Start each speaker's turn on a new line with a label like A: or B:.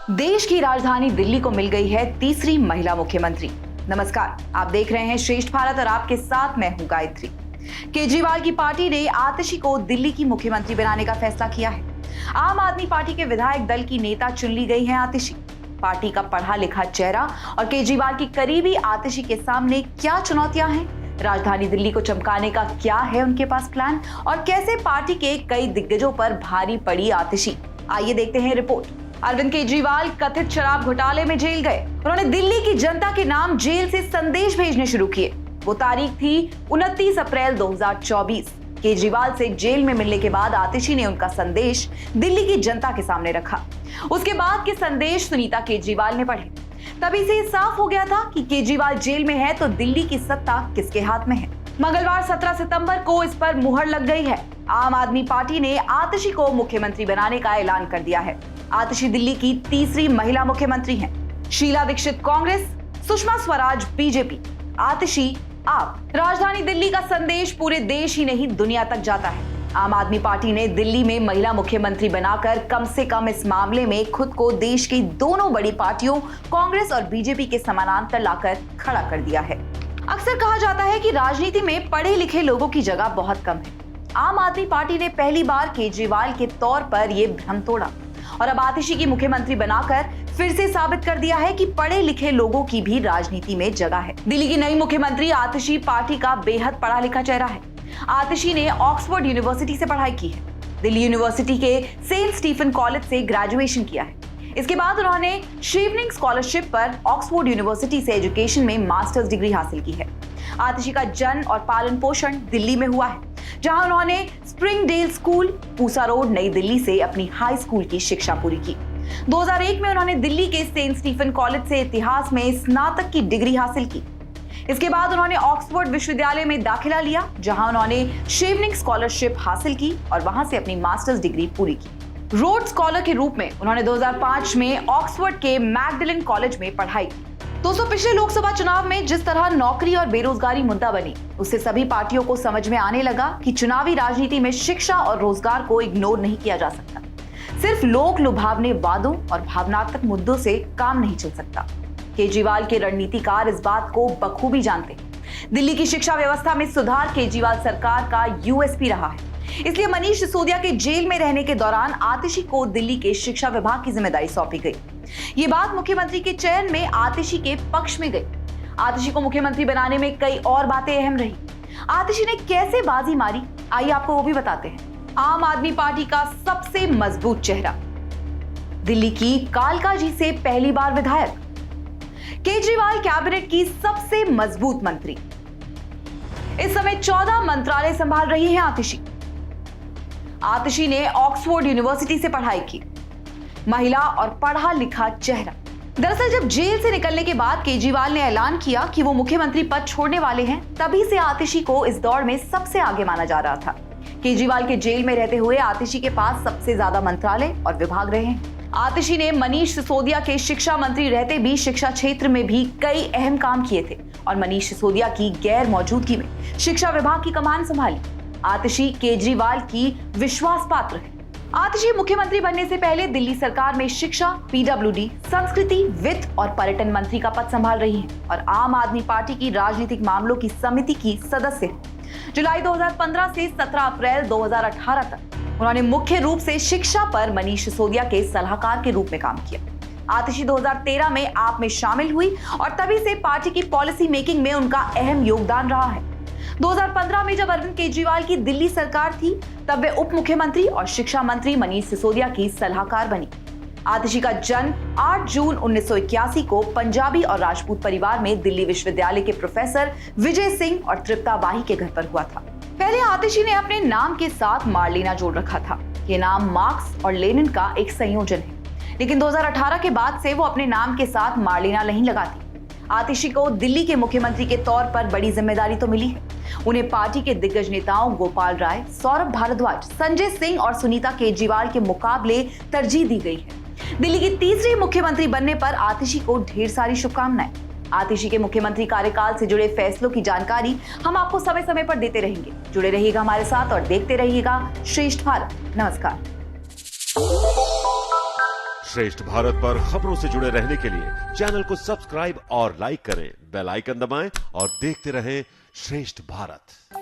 A: देश की राजधानी दिल्ली को मिल गई है तीसरी महिला मुख्यमंत्री। नमस्कार, आप देख रहे हैं श्रेष्ठ भारत और आपके साथ मैं हूं गायत्री। केजरीवाल की पार्टी ने आतिशी को दिल्ली की मुख्यमंत्री बनाने का फैसला किया है। आम आदमी पार्टी के विधायक दल की नेता चुन ली गई है आतिशी। पार्टी का पढ़ा लिखा चेहरा और केजरीवाल की करीबी आतिशी के सामने क्या चुनौतियां हैं, राजधानी दिल्ली को चमकाने का क्या है उनके पास प्लान और कैसे पार्टी के कई दिग्गजों पर भारी पड़ी आतिशी, आइए देखते हैं रिपोर्ट। अरविंद केजरीवाल कथित शराब घोटाले में जेल गए। उन्होंने दिल्ली की जनता के नाम जेल से संदेश भेजने शुरू किए। वो तारीख थी 29 अप्रैल 2024। केजरीवाल से जेल में मिलने के बाद आतिशी ने उनका संदेश दिल्ली की जनता के सामने रखा। उसके बाद के संदेश सुनीता केजरीवाल ने पढ़े। तभी से साफ हो गया था कि केजरीवाल जेल में है तो दिल्ली की सत्ता किसके हाथ में है। मंगलवार 17 सितंबर को इस पर मुहर लग गई है। आम आदमी पार्टी ने आतिशी को मुख्यमंत्री बनाने का ऐलान कर दिया है। आतिशी दिल्ली की तीसरी महिला मुख्यमंत्री हैं। शीला दीक्षित कांग्रेस, सुषमा स्वराज बीजेपी, आतिशी आप। राजधानी दिल्ली का संदेश पूरे देश ही नहीं दुनिया तक जाता है। आम आदमी पार्टी ने दिल्ली में महिला मुख्यमंत्री बनाकर कम से कम इस मामले में खुद को देश की दोनों बड़ी पार्टियों कांग्रेस और बीजेपी के समानांतर लाकर खड़ा कर दिया है। अक्सर कहा जाता है कि राजनीति में पढ़े लिखे लोगों की जगह बहुत कम है। आम आदमी पार्टी ने पहली बार केजरीवाल के तौर पर यह भ्रम तोड़ा और अब आतिशी की मुख्यमंत्री बनाकर फिर से साबित कर दिया है कि पढ़े लिखे लोगों की भी राजनीति में जगह है। दिल्ली की नई मुख्यमंत्री आतिशी पार्टी का बेहद पढ़ा लिखा चेहरा है। आतिशी ने ऑक्सफोर्ड यूनिवर्सिटी से पढ़ाई की है। दिल्ली यूनिवर्सिटी के सेंट स्टीफन कॉलेज से ग्रेजुएशन किया है। इसके बाद उन्होंने शेवनिंग स्कॉलरशिप पर ऑक्सफोर्ड यूनिवर्सिटी से एजुकेशन में मास्टर्स डिग्री हासिल की है। आतिशी का जन्म और पालन पोषण दिल्ली में हुआ है, जहां उन्होंने स्प्रिंगडेल स्कूल, पूसा रोड, नई दिल्ली से अपनी हाई स्कूल की शिक्षा पूरी की। 2001 में उन्होंने दिल्ली के सेंट स्टीफन कॉलेज से इतिहास में स्नातक की डिग्री हासिल की। इसके बाद उन्होंने ऑक्सफोर्ड विश्वविद्यालय में दाखिला लिया, जहां उन्होंने शेवनिंग स्कॉलरशिप हासिल की और वहां से अपनी मास्टर्स डिग्री पूरी की। रोड स्कॉलर के रूप में उन्होंने 2005 में ऑक्सफोर्ड के मैगडलन कॉलेज में पढ़ाई की। दोस्तों, पिछले लोकसभा चुनाव में जिस तरह नौकरी और बेरोजगारी मुद्दा बनी, उससे सभी पार्टियों को समझ में आने लगा कि चुनावी राजनीति में शिक्षा और रोजगार को इग्नोर नहीं किया जा सकता। सिर्फ लोक लुभावने वादों और भावनात्मक मुद्दों से काम नहीं चल सकता। केजरीवाल के रणनीतिकार इस बात को बखूबी जानते हैं। दिल्ली की शिक्षा व्यवस्था में सुधार केजरीवाल सरकार का यूएसपी रहा है। इसलिए मनीष सिसोदिया के जेल में रहने के दौरान आतिशी को दिल्ली के शिक्षा विभाग की जिम्मेदारी सौंपी गई। ये बात मुख्यमंत्री के चयन में आतिशी के पक्ष में गई। आतिशी को मुख्यमंत्री बनाने में कई और बातें अहम रही। आतिशी ने कैसे बाजी मारी, आइए आपको वो भी बताते हैं। आम आदमी पार्टी का सबसे मजबूत चेहरा, दिल्ली की कालका जी से पहली बार विधायक, केजरीवाल कैबिनेट की सबसे मजबूत मंत्री। इस समय 14 मंत्रालय संभाल रही हैं आतिशी। आतिशी ने ऑक्सफोर्ड यूनिवर्सिटी से पढ़ाई की। महिला और पढ़ा लिखा चेहरा। दरअसल जब जेल से निकलने के बाद केजरीवाल ने ऐलान किया कि वो मुख्यमंत्री पद छोड़ने वाले हैं, तभी से आतिशी को इस दौड़ में सबसे आगे माना जा रहा था। केजरीवाल के जेल में रहते हुए आतिशी के पास सबसे ज्यादा मंत्रालय और विभाग रहे हैं। आतिशी ने मनीष सिसोदिया के शिक्षा मंत्री रहते भी शिक्षा क्षेत्र में भी कई अहम काम किए थे और मनीष सिसोदिया की गैर मौजूदगी में शिक्षा विभाग की कमान संभाली। आतिशी केजरीवाल की विश्वास पात्र है। आतिशी मुख्यमंत्री बनने से पहले दिल्ली सरकार में शिक्षा, पीडब्ल्यूडी, संस्कृति, वित्त और पर्यटन मंत्री का पद संभाल रही हैं और आम आदमी पार्टी की राजनीतिक मामलों की समिति की सदस्य हैं। जुलाई 2015 से 17 अप्रैल 2018 तक उन्होंने मुख्य रूप से शिक्षा पर मनीष सिसोदिया के सलाहकार के रूप में काम किया। आतिशी 2013 में आप में शामिल हुई और तभी से पार्टी की पॉलिसी मेकिंग में उनका अहम योगदान रहा है। 2015 में जब अरविंद केजरीवाल की दिल्ली सरकार थी, तब वे उप मुख्यमंत्री और शिक्षा मंत्री मनीष सिसोदिया की सलाहकार बनी। आतिशी का जन्म 8 जून 1981 को पंजाबी और राजपूत परिवार में दिल्ली विश्वविद्यालय के प्रोफेसर विजय सिंह और तृप्ता बाही के घर पर हुआ था। पहले आतिशी ने अपने नाम के साथ मार्लिना जोड़ रखा था। ये नाम मार्क्स और लेनिन का एक संयोजन है, लेकिन 2018 के बाद से वो अपने नाम के साथ मार्लिना नहीं लगाती। आतिशी को दिल्ली के मुख्यमंत्री के तौर पर बड़ी जिम्मेदारी तो मिली है। उन्हें पार्टी के दिग्गज नेताओं गोपाल राय, सौरभ भारद्वाज, संजय सिंह और सुनीता केजरीवाल के मुकाबले तरजीह दी गई है। दिल्ली की तीसरी मुख्यमंत्री बनने पर आतिशी को ढेर सारी शुभकामनाएं। आतिशी के मुख्यमंत्री कार्यकाल से जुड़े फैसलों की जानकारी हम आपको समय समय पर देते रहेंगे। जुड़े रहिएगा हमारे साथ और देखते रहिएगा श्रेष्ठ भारत। नमस्कार।
B: श्रेष्ठ भारत पर खबरों से जुड़े रहने के लिए चैनल को सब्सक्राइब और लाइक करें, बेल आइकन दबाएं और देखते रहें श्रेष्ठ भारत।